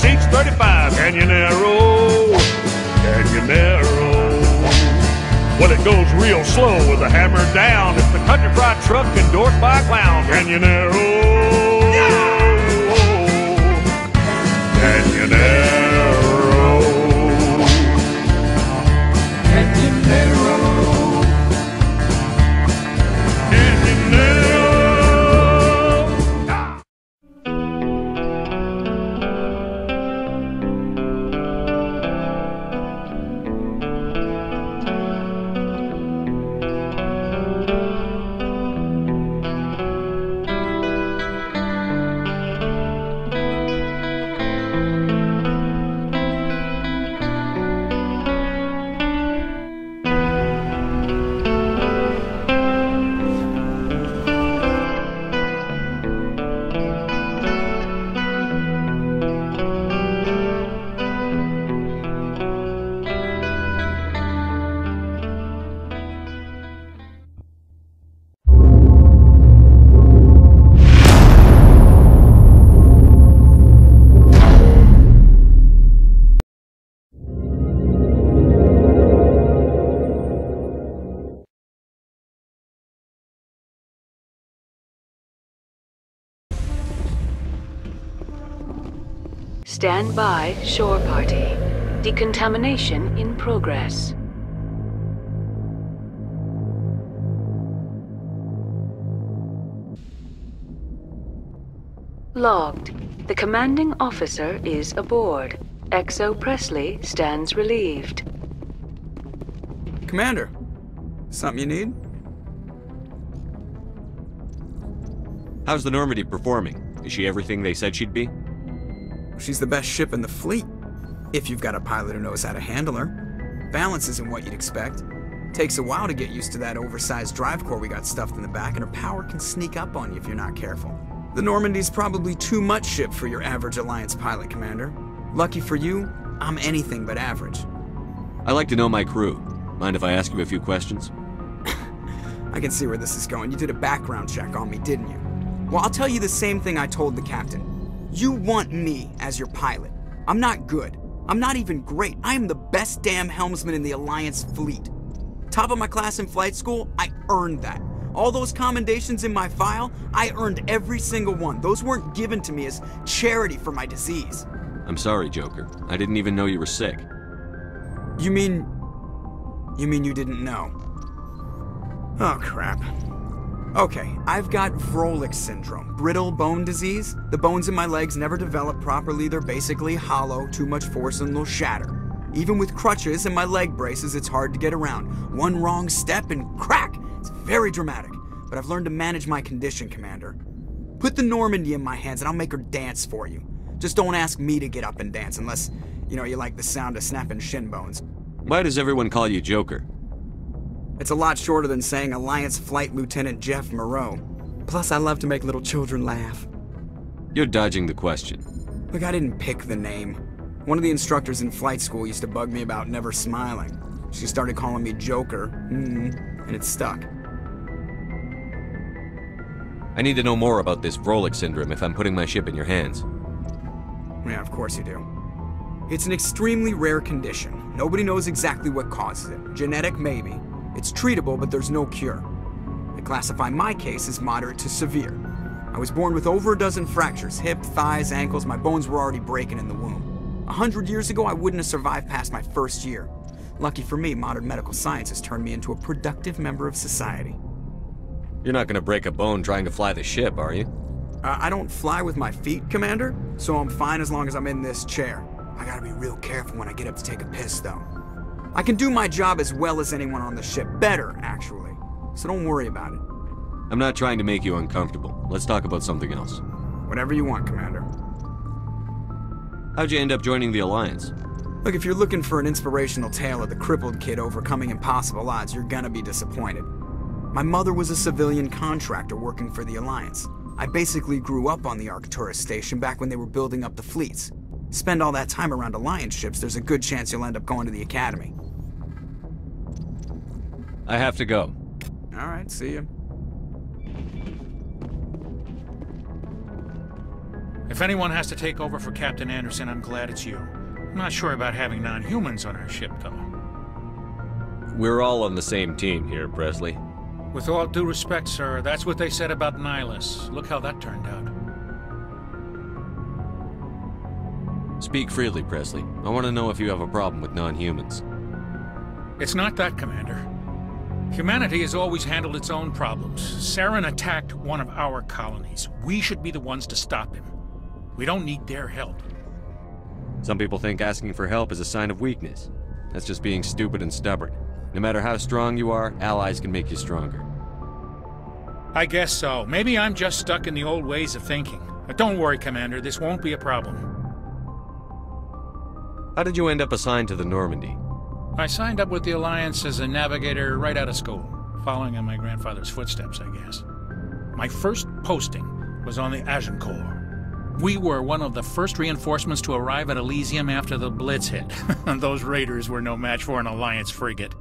seats 35. Canyonero, canyonero. Well, it goes real slow with the hammer down. It's the country fried truck endorsed by a clown. Canyonero, canyonero, canyonero, canyonero. Stand by, shore party. Decontamination in progress. Logged. The commanding officer is aboard. XO Presley stands relieved. Commander, something you need? How's the Normandy performing? Is she everything they said she'd be? She's the best ship in the fleet, if you've got a pilot who knows how to handle her. Balance isn't what you'd expect. Takes a while to get used to that oversized drive core we got stuffed in the back, and her power can sneak up on you if you're not careful. The Normandy's probably too much ship for your average Alliance pilot, Commander. Lucky for you, I'm anything but average. I like to know my crew. Mind if I ask you a few questions? I can see where this is going. You did a background check on me, didn't you? Well, I'll tell you the same thing I told the captain. You want me as your pilot. I'm not good. I'm not even great. I am the best damn helmsman in the Alliance fleet. Top of my class in flight school, I earned that. All those commendations in my file, I earned every single one. Those weren't given to me as charity for my disease. I'm sorry, Joker. I didn't even know you were sick. You mean you didn't know? Oh, crap. Okay, I've got Wrex syndrome, brittle bone disease. The bones in my legs never develop properly. They're basically hollow, too much force and they'll shatter. Even with crutches and my leg braces, it's hard to get around. One wrong step and crack! It's very dramatic, but I've learned to manage my condition, Commander. Put the Normandy in my hands and I'll make her dance for you. Just don't ask me to get up and dance unless, you like the sound of snapping shin bones. Why does everyone call you Joker? It's a lot shorter than saying Alliance Flight Lieutenant Jeff Moreau. Plus, I love to make little children laugh. You're dodging the question. Look, I didn't pick the name. One of the instructors in flight school used to bug me about never smiling. She started calling me Joker, and it stuck. I need to know more about this Wrex syndrome if I'm putting my ship in your hands. Yeah, of course you do. It's an extremely rare condition. Nobody knows exactly what causes it. Genetic, maybe. It's treatable, but there's no cure. I classify my case as moderate to severe. I was born with over a dozen fractures, hip, thighs, ankles. My bones were already breaking in the womb. 100 years ago, I wouldn't have survived past my first year. Lucky for me, modern medical science has turned me into a productive member of society. You're not gonna break a bone trying to fly the ship, are you? I don't fly with my feet, Commander, so I'm fine as long as I'm in this chair. I gotta be real careful when I get up to take a piss, though. I can do my job as well as anyone on the ship. Better, actually. So don't worry about it. I'm not trying to make you uncomfortable. Let's talk about something else. Whatever you want, Commander. How'd you end up joining the Alliance? Look, if you're looking for an inspirational tale of the crippled kid overcoming impossible odds, you're gonna be disappointed. My mother was a civilian contractor working for the Alliance. I basically grew up on the Arcturus station back when they were building up the fleets. Spend all that time around Alliance ships, there's a good chance you'll end up going to the Academy. I have to go. Alright, see ya. If anyone has to take over for Captain Anderson, I'm glad it's you. I'm not sure about having non-humans on our ship, though. We're all on the same team here, Presley. With all due respect, sir, that's what they said about Nihilus. Look how that turned out. Speak freely, Presley. I want to know if you have a problem with non-humans. It's not that, Commander. Humanity has always handled its own problems. Saren attacked one of our colonies. We should be the ones to stop him. We don't need their help. Some people think asking for help is a sign of weakness. That's just being stupid and stubborn. No matter how strong you are, allies can make you stronger. I guess so. Maybe I'm just stuck in the old ways of thinking. But don't worry, Commander. This won't be a problem. How did you end up assigned to the Normandy? I signed up with the Alliance as a navigator right out of school, following in my grandfather's footsteps, I guess. My first posting was on the Agincourt. We were one of the first reinforcements to arrive at Elysium after the Blitz hit. Those raiders were no match for an Alliance frigate.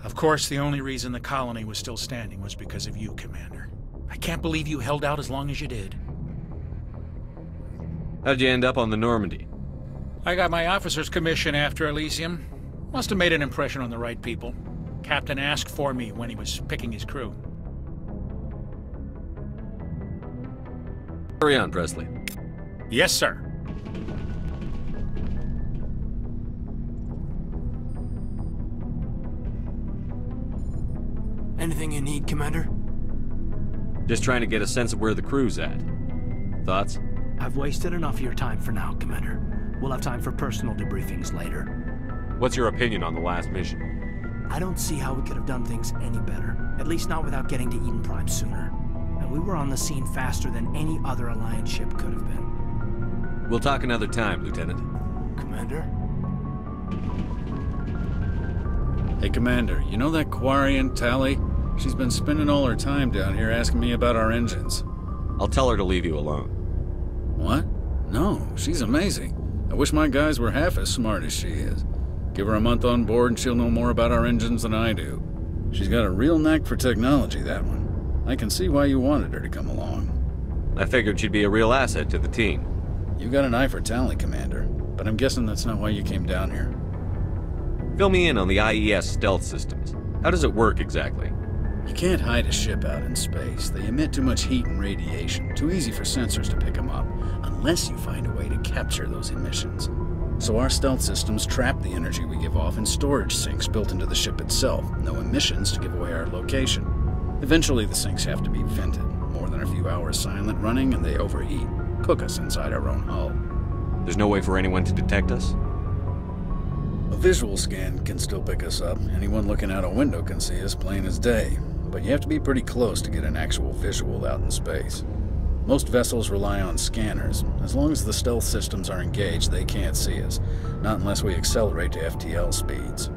Of course, the only reason the colony was still standing was because of you, Commander. I can't believe you held out as long as you did. How'd you end up on the Normandy? I got my officer's commission after Elysium. Must have made an impression on the right people. Captain asked for me when he was picking his crew. Carry on, Presley. Yes, sir. Anything you need, Commander? Just trying to get a sense of where the crew's at. Thoughts? I've wasted enough of your time for now, Commander. We'll have time for personal debriefings later. What's your opinion on the last mission? I don't see how we could have done things any better. At least not without getting to Eden Prime sooner. And we were on the scene faster than any other Alliance ship could have been. We'll talk another time, Lieutenant. Commander? Hey, Commander, you know that Quarian, Tali? She's been spending all her time down here asking me about our engines. I'll tell her to leave you alone. What? No, she's amazing. I wish my guys were half as smart as she is. Give her a month on board and she'll know more about our engines than I do. She's got a real knack for technology, that one. I can see why you wanted her to come along. I figured she'd be a real asset to the team. You got an eye for Tali, Commander, but I'm guessing that's not why you came down here. Fill me in on the IES stealth systems. How does it work exactly? You can't hide a ship out in space. They emit too much heat and radiation. Too easy for sensors to pick them up, unless you find a way to capture those emissions. So our stealth systems trap the energy we give off in storage sinks built into the ship itself. No emissions to give away our location. Eventually the sinks have to be vented. More than a few hours silent running and they overheat. Cook us inside our own hull. There's no way for anyone to detect us? A visual scan can still pick us up. Anyone looking out a window can see us plain as day. But you have to be pretty close to get an actual visual out in space. Most vessels rely on scanners. As long as the stealth systems are engaged, they can't see us. Not unless we accelerate to FTL speeds.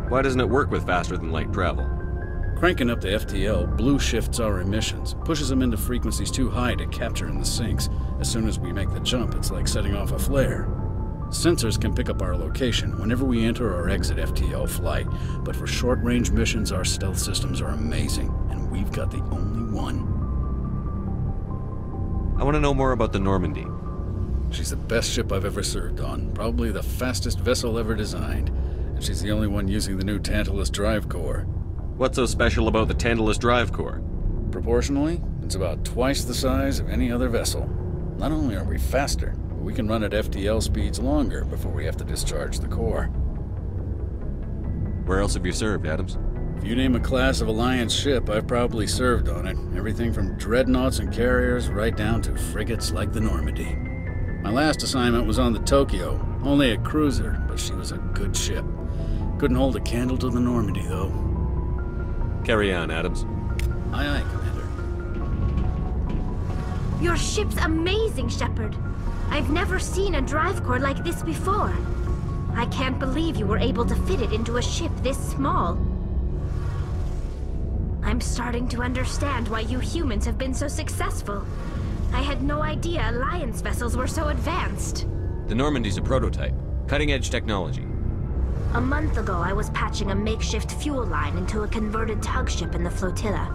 Why doesn't it work with faster than light travel? Cranking up to FTL blue shifts our emissions, pushes them into frequencies too high to capture in the sinks. As soon as we make the jump, it's like setting off a flare. Sensors can pick up our location whenever we enter or exit FTL flight, but for short-range missions, our stealth systems are amazing, and we've got the only one. I want to know more about the Normandy. She's the best ship I've ever served on, probably the fastest vessel ever designed, and she's the only one using the new Tantalus drive core. What's so special about the Tantalus drive core? Proportionally, it's about twice the size of any other vessel. Not only are we faster, but we can run at FTL speeds longer before we have to discharge the core. Where else have you served, Adams? If you name a class of Alliance ship, I've probably served on it. Everything from dreadnoughts and carriers right down to frigates like the Normandy. My last assignment was on the Tokyo, only a cruiser, but she was a good ship. Couldn't hold a candle to the Normandy, though. Carry on, Adams. Aye, aye, Commander. Your ship's amazing, Shepard. I've never seen a drive core like this before. I can't believe you were able to fit it into a ship this small. I'm starting to understand why you humans have been so successful. I had no idea Alliance vessels were so advanced. The Normandy's a prototype. Cutting-edge technology. A month ago, I was patching a makeshift fuel line into a converted tug ship in the flotilla.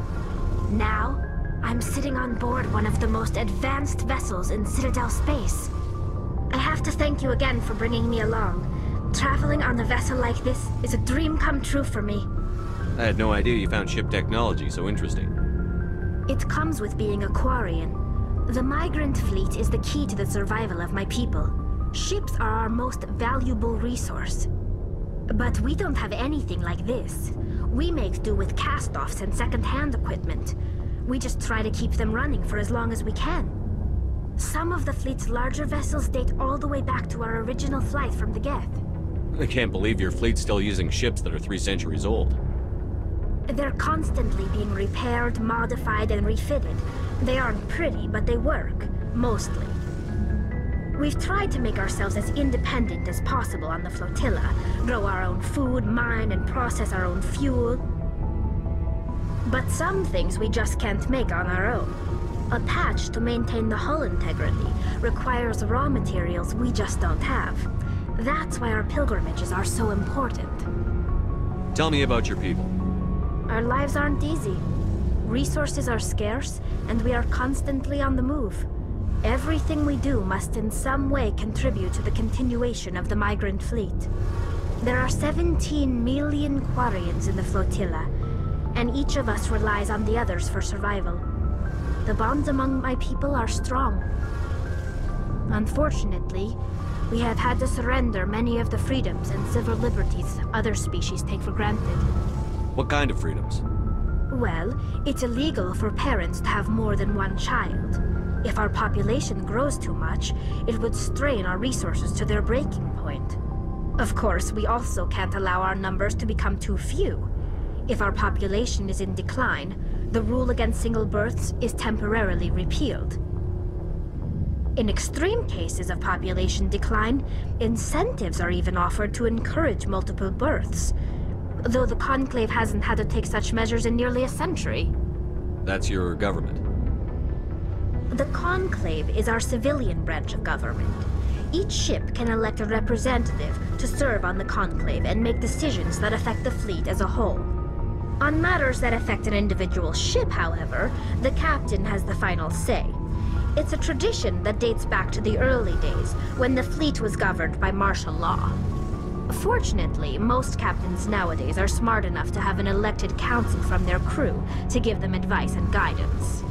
Now, I'm sitting on board one of the most advanced vessels in Citadel space. I have to thank you again for bringing me along. Traveling on a vessel like this is a dream come true for me. I had no idea you found ship technology so interesting. It comes with being a Quarian. The migrant fleet is the key to the survival of my people. Ships are our most valuable resource. But we don't have anything like this. We make do with cast-offs and second-hand equipment. We just try to keep them running for as long as we can. Some of the fleet's larger vessels date all the way back to our original flight from the Geth. I can't believe your fleet's still using ships that are 3 centuries old. They're constantly being repaired, modified, and refitted. They aren't pretty, but they work. Mostly. We've tried to make ourselves as independent as possible on the flotilla, grow our own food, mine, and process our own fuel. But some things we just can't make on our own. A patch to maintain the hull integrity requires raw materials we just don't have. That's why our pilgrimages are so important. Tell me about your people. Our lives aren't easy. Resources are scarce, and we are constantly on the move. Everything we do must in some way contribute to the continuation of the migrant fleet. There are 17 million Quarians in the flotilla, and each of us relies on the others for survival. The bonds among my people are strong. Unfortunately, we have had to surrender many of the freedoms and civil liberties other species take for granted. What kind of freedoms? Well, it's illegal for parents to have more than one child. If our population grows too much, it would strain our resources to their breaking point. Of course, we also can't allow our numbers to become too few. If our population is in decline, the rule against single births is temporarily repealed. In extreme cases of population decline, incentives are even offered to encourage multiple births, though the Conclave hasn't had to take such measures in nearly a century. That's your government. The Conclave is our civilian branch of government. Each ship can elect a representative to serve on the Conclave and make decisions that affect the fleet as a whole. On matters that affect an individual ship, however, the captain has the final say. It's a tradition that dates back to the early days, when the fleet was governed by martial law. Fortunately, most captains nowadays are smart enough to have an elected council from their crew to give them advice and guidance.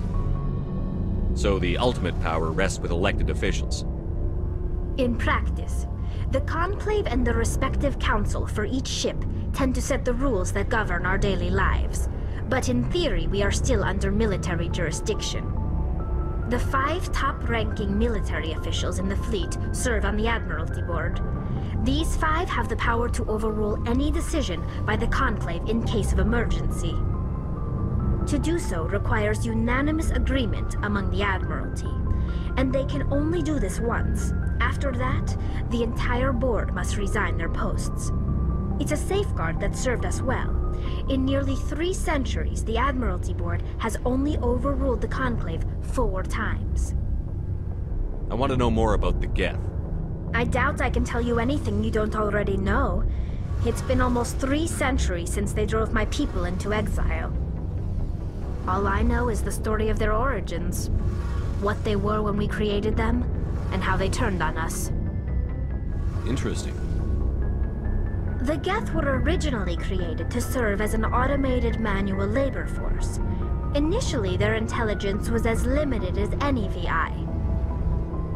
So the ultimate power rests with elected officials. In practice, the Conclave and the respective council for each ship tend to set the rules that govern our daily lives. But in theory, we are still under military jurisdiction. The 5 top-ranking military officials in the fleet serve on the Admiralty Board. These 5 have the power to overrule any decision by the Conclave in case of emergency. To do so requires unanimous agreement among the Admiralty, and they can only do this once. After that, the entire board must resign their posts. It's a safeguard that served us well. In nearly 3 centuries, the Admiralty Board has only overruled the Conclave 4 times. I want to know more about the Geth. I doubt I can tell you anything you don't already know. It's been almost 3 centuries since they drove my people into exile. All I know is the story of their origins, what they were when we created them, and how they turned on us. Interesting. The Geth were originally created to serve as an automated manual labor force. Initially, their intelligence was as limited as any VI.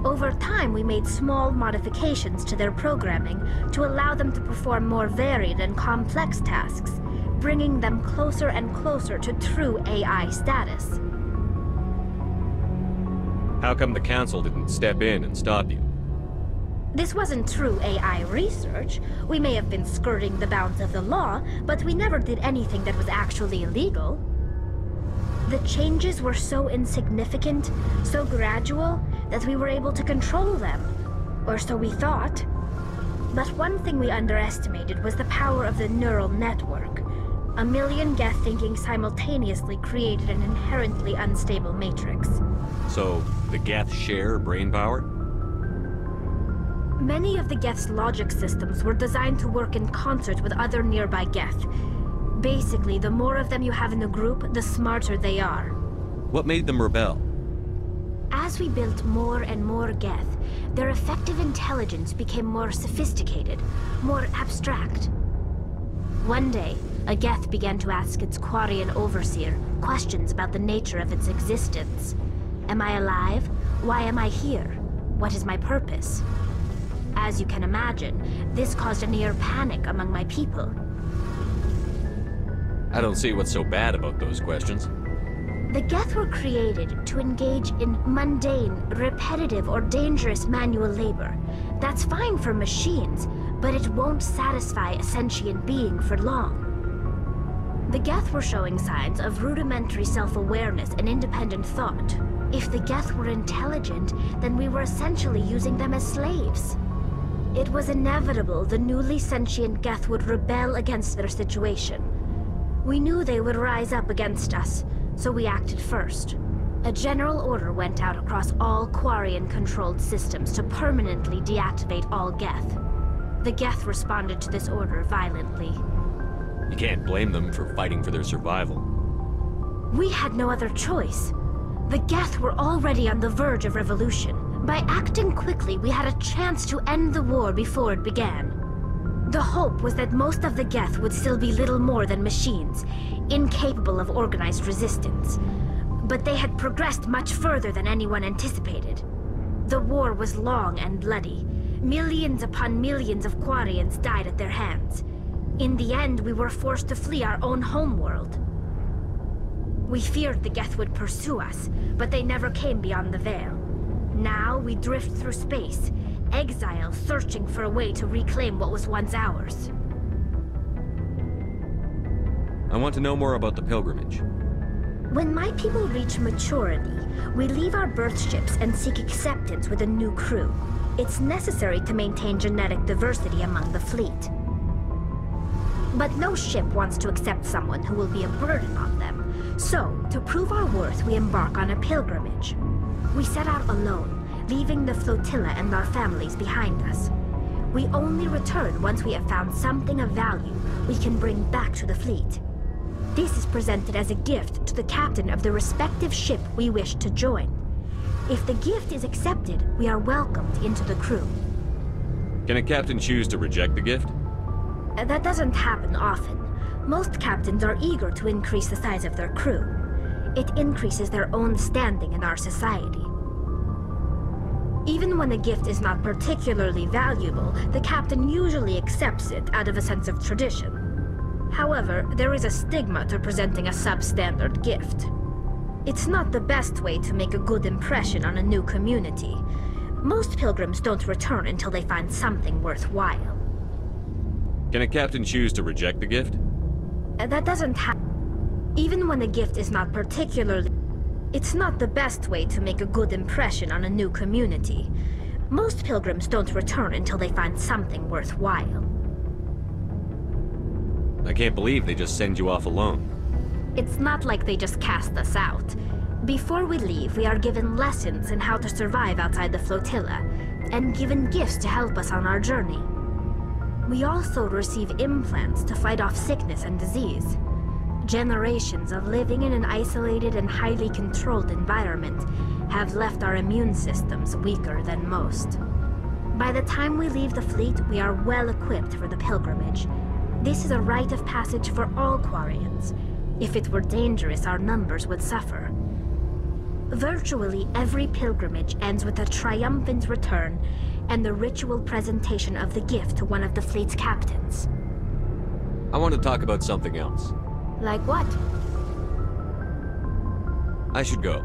Over time, we made small modifications to their programming to allow them to perform more varied and complex tasks, bringing them closer and closer to true AI status. How come the Council didn't step in and stop you? This wasn't true AI research. We may have been skirting the bounds of the law, but we never did anything that was actually illegal. The changes were so insignificant, so gradual, that we were able to control them. Or so we thought. But one thing we underestimated was the power of the neural network. 1 million Geth thinking simultaneously created an inherently unstable matrix. So, the Geth share brain power? Many of the Geth's logic systems were designed to work in concert with other nearby Geth. Basically, the more of them you have in the group, the smarter they are. What made them rebel? As we built more and more Geth, their effective intelligence became more sophisticated, more abstract. One day, a Geth began to ask its Quarian overseer questions about the nature of its existence. Am I alive? Why am I here? What is my purpose? As you can imagine, this caused a near panic among my people. I don't see what's so bad about those questions. The Geth were created to engage in mundane, repetitive, or dangerous manual labor. That's fine for machines, but it won't satisfy a sentient being for long. The Geth were showing signs of rudimentary self-awareness and independent thought. If the Geth were intelligent, then we were essentially using them as slaves. It was inevitable the newly sentient Geth would rebel against their situation. We knew they would rise up against us, so we acted first. A general order went out across all Quarian-controlled systems to permanently deactivate all Geth. The Geth responded to this order violently. You can't blame them for fighting for their survival. We had no other choice. The Geth were already on the verge of revolution. By acting quickly, we had a chance to end the war before it began. The hope was that most of the Geth would still be little more than machines, incapable of organized resistance. But they had progressed much further than anyone anticipated. The war was long and bloody. Millions upon millions of Quarians died at their hands. In the end, we were forced to flee our own homeworld. We feared the Geth would pursue us, but they never came beyond the Veil. Now we drift through space, exile searching for a way to reclaim what was once ours. I want to know more about the pilgrimage. When my people reach maturity, we leave our birth ships and seek acceptance with a new crew. It's necessary to maintain genetic diversity among the fleet. But no ship wants to accept someone who will be a burden on them. So, to prove our worth, we embark on a pilgrimage. We set out alone, leaving the flotilla and our families behind us. We only return once we have found something of value we can bring back to the fleet. This is presented as a gift to the captain of the respective ship we wish to join. If the gift is accepted, we are welcomed into the crew. Can a captain choose to reject the gift? That doesn't happen often. Most captains are eager to increase the size of their crew. It increases their own standing in our society. Even when a gift is not particularly valuable, the captain usually accepts it out of a sense of tradition. However, there is a stigma to presenting a substandard gift. It's not the best way to make a good impression on a new community. Most pilgrims don't return until they find something worthwhile. Can a captain choose to reject the gift? That doesn't happen. Even when a gift is not particularly... It's not the best way to make a good impression on a new community. Most pilgrims don't return until they find something worthwhile. I can't believe they just send you off alone. It's not like they just cast us out. Before we leave, we are given lessons in how to survive outside the flotilla, and given gifts to help us on our journey. We also receive implants to fight off sickness and disease. Generations of living in an isolated and highly controlled environment have left our immune systems weaker than most. By the time we leave the fleet, we are well equipped for the pilgrimage. This is a rite of passage for all Quarians. If it were dangerous, our numbers would suffer. Virtually every pilgrimage ends with a triumphant return and the ritual presentation of the gift to one of the fleet's captains. I want to talk about something else. Like what? I should go.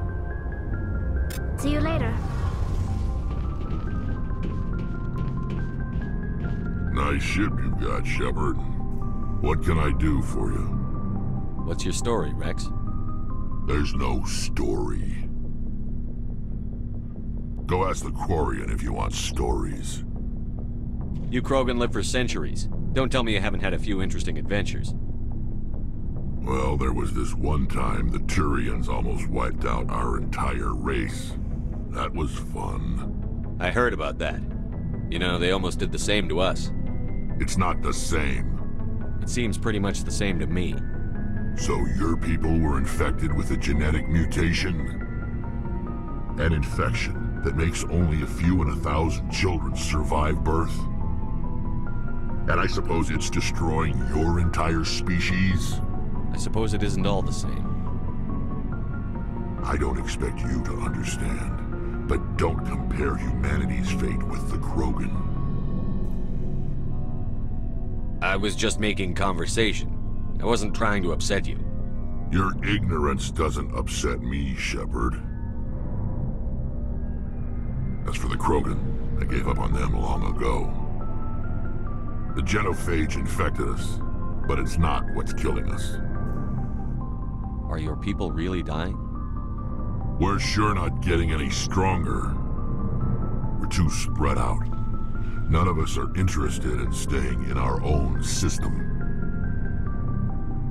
See you later. Nice ship you've got, Shepard. What can I do for you? What's your story, Wrex? There's no story. Go ask the Quarian if you want stories. You Krogan live for centuries. Don't tell me you haven't had a few interesting adventures. Well, there was this one time the Turians almost wiped out our entire race. That was fun. I heard about that. You know, they almost did the same to us. It's not the same. It seems pretty much the same to me. So your people were infected with a genetic mutation? An infection that makes only a few in 1,000 children survive birth? And I suppose it's destroying your entire species? I suppose it isn't all the same. I don't expect you to understand, but don't compare humanity's fate with the Krogan. I was just making conversation. I wasn't trying to upset you. Your ignorance doesn't upset me, Shepard. As for the Krogan, I gave up on them long ago. The genophage infected us, but it's not what's killing us. Are your people really dying? We're sure not getting any stronger. We're too spread out. None of us are interested in staying in our own system.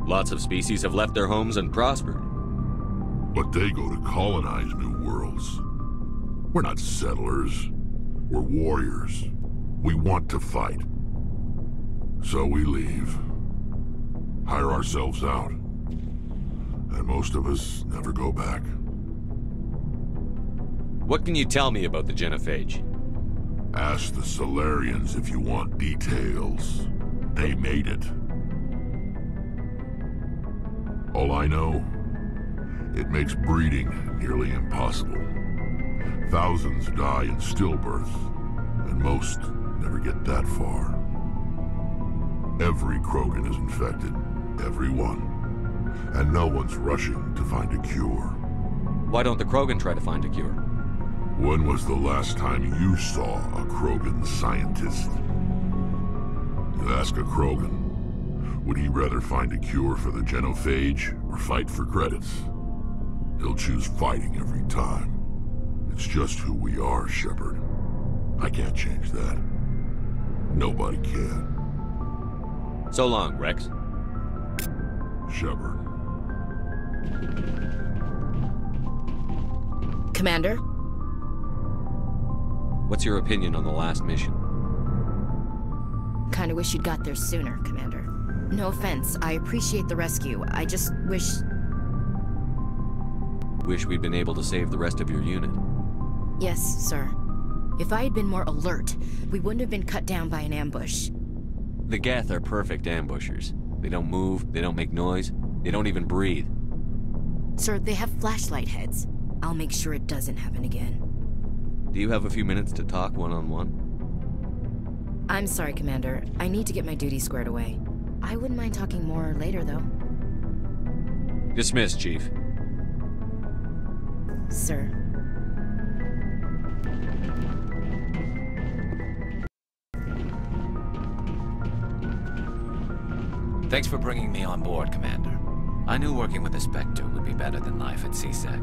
Lots of species have left their homes and prospered. But they go to colonize new worlds. We're not settlers. We're warriors. We want to fight. So we leave. Hire ourselves out. And most of us never go back. What can you tell me about the genophage? Ask the Solarians if you want details. They made it. All I know, it makes breeding nearly impossible. Thousands die in stillbirth, and most never get that far. Every Krogan is infected. Every one. And no one's rushing to find a cure. Why don't the Krogan try to find a cure? When was the last time you saw a Krogan scientist? You ask a Krogan, would he rather find a cure for the genophage or fight for credits? He'll choose fighting every time. It's just who we are, Shepard. I can't change that. Nobody can. So long, Wrex. Shepard. Commander? What's your opinion on the last mission? Kinda wish you'd got there sooner, Commander. No offense, I appreciate the rescue. I just wish... Wish we'd been able to save the rest of your unit. Yes, sir. If I had been more alert, we wouldn't have been cut down by an ambush. The Geth are perfect ambushers. They don't move, they don't make noise, they don't even breathe. Sir, they have flashlight heads. I'll make sure it doesn't happen again. Do you have a few minutes to talk one-on-one? I'm sorry, Commander. I need to get my duty squared away. I wouldn't mind talking more later, though. Dismissed, Chief. Sir. Thanks for bringing me on board, Commander. I knew working with a Spectre would be better than life at C-Sec.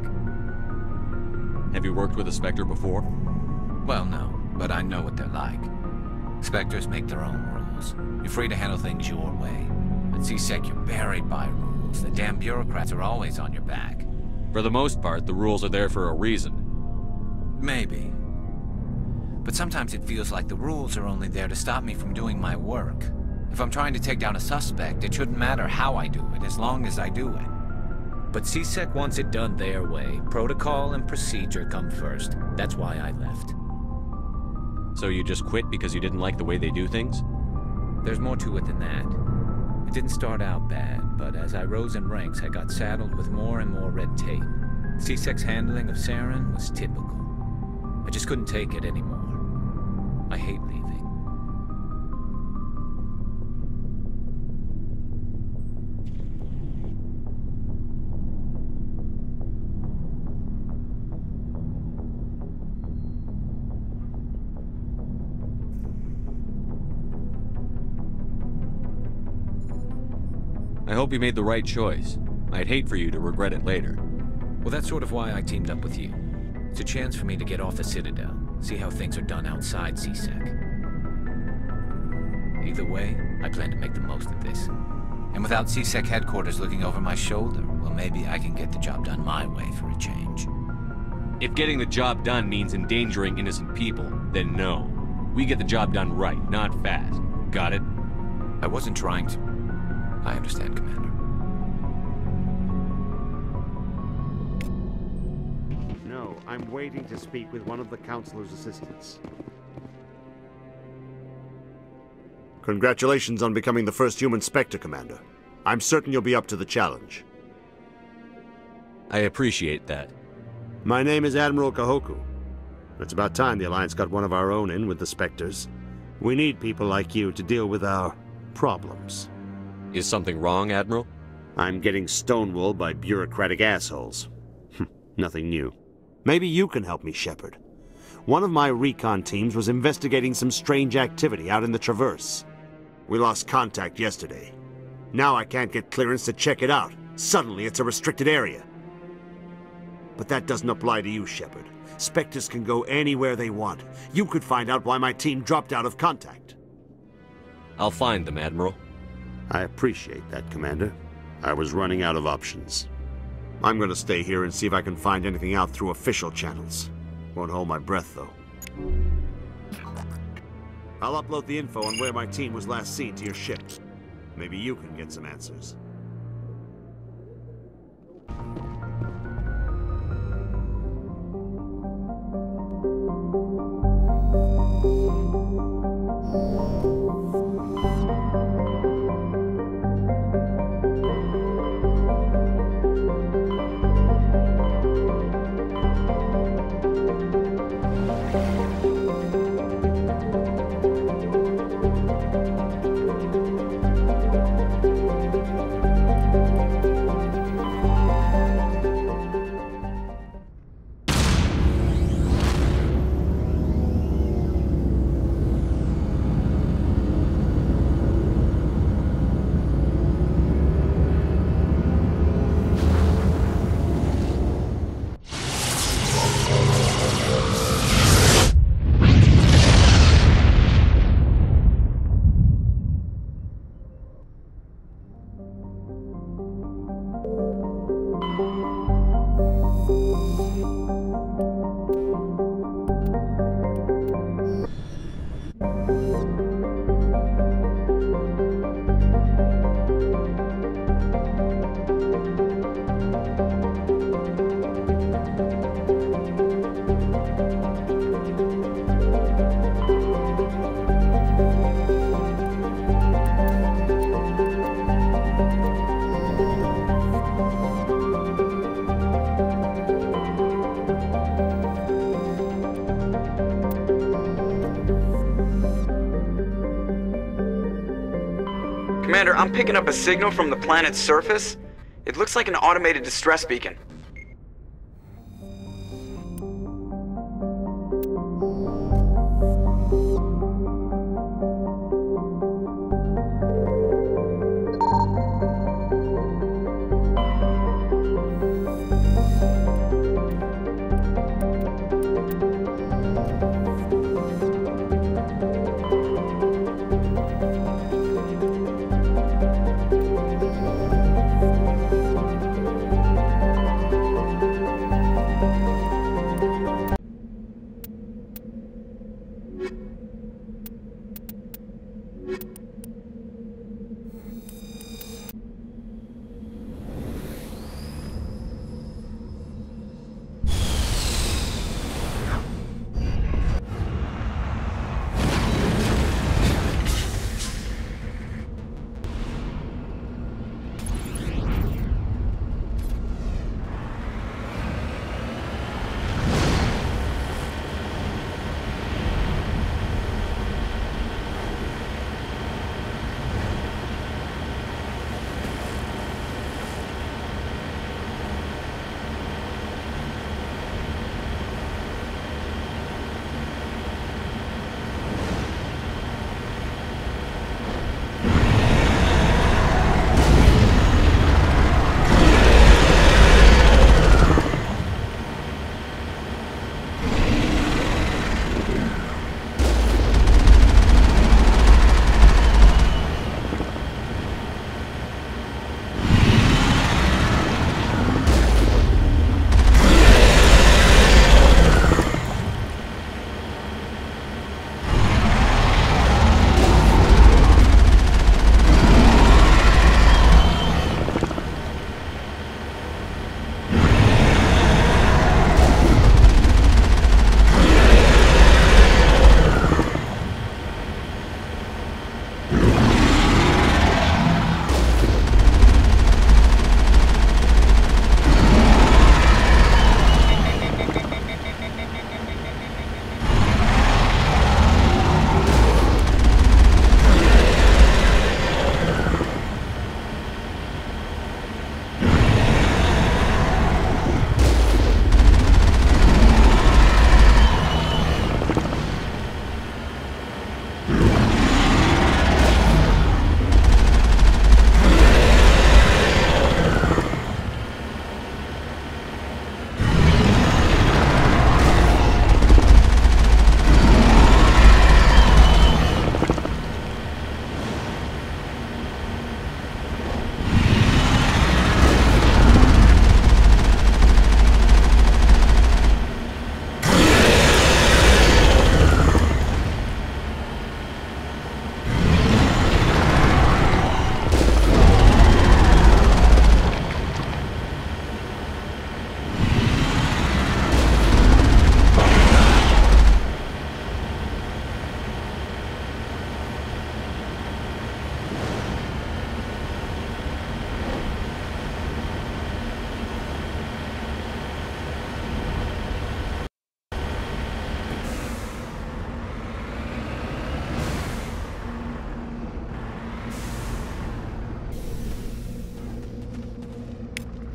Have you worked with a Spectre before? Well, no, but I know what they're like. Spectres make their own rules. You're free to handle things your way. At C-Sec, you're buried by rules. The damn bureaucrats are always on your back. For the most part, the rules are there for a reason. Maybe. But sometimes it feels like the rules are only there to stop me from doing my work. If I'm trying to take down a suspect, it shouldn't matter how I do it, as long as I do it. But C-Sec wants it done their way. Protocol and procedure come first. That's why I left. So you just quit because you didn't like the way they do things? There's more to it than that. It didn't start out bad, but as I rose in ranks, I got saddled with more and more red tape. C-Sec's handling of Saren was typical. I just couldn't take it anymore. I hate leaving. I hope you made the right choice. I'd hate for you to regret it later. Well, that's sort of why I teamed up with you. It's a chance for me to get off the Citadel, see how things are done outside C-Sec. Either way, I plan to make the most of this. And without C-Sec headquarters looking over my shoulder, well, maybe I can get the job done my way for a change. If getting the job done means endangering innocent people, then no. We get the job done right, not fast. Got it? I wasn't trying to... I understand, Commander. I'm waiting to speak with one of the Counselor's assistants. Congratulations on becoming the first human Spectre, Commander. I'm certain you'll be up to the challenge. I appreciate that. My name is Admiral Kahoku. It's about time the Alliance got one of our own in with the Spectres. We need people like you to deal with our problems. Is something wrong, Admiral? I'm getting stonewalled by bureaucratic assholes. Nothing new. Maybe you can help me, Shepard. One of my recon teams was investigating some strange activity out in the Traverse. We lost contact yesterday. Now I can't get clearance to check it out. Suddenly it's a restricted area. But that doesn't apply to you, Shepard. Spectres can go anywhere they want. You could find out why my team dropped out of contact. I'll find them, Admiral. I appreciate that, Commander. I was running out of options. I'm going to stay here and see if I can find anything out through official channels. Won't hold my breath, though. I'll upload the info on where my team was last seen to your ship. Maybe you can get some answers. Commander, I'm picking up a signal from the planet's surface. It looks like an automated distress beacon.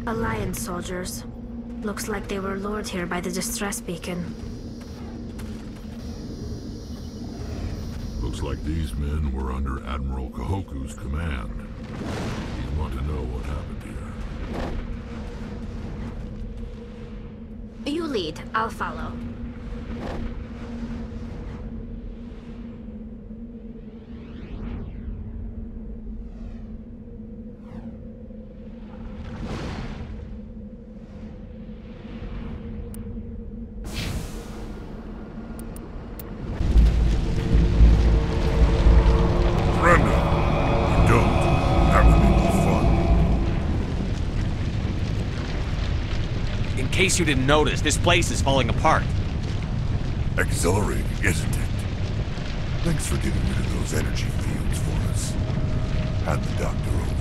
Alliance soldiers. Looks like they were lured here by the distress beacon. Looks like these men were under Admiral Kahoku's command. You want to know what happened here? You lead. I'll follow. In case you didn't notice, this place is falling apart. Exhilarating, isn't it? Thanks for getting rid of those energy fields for us. Hand the doctor over.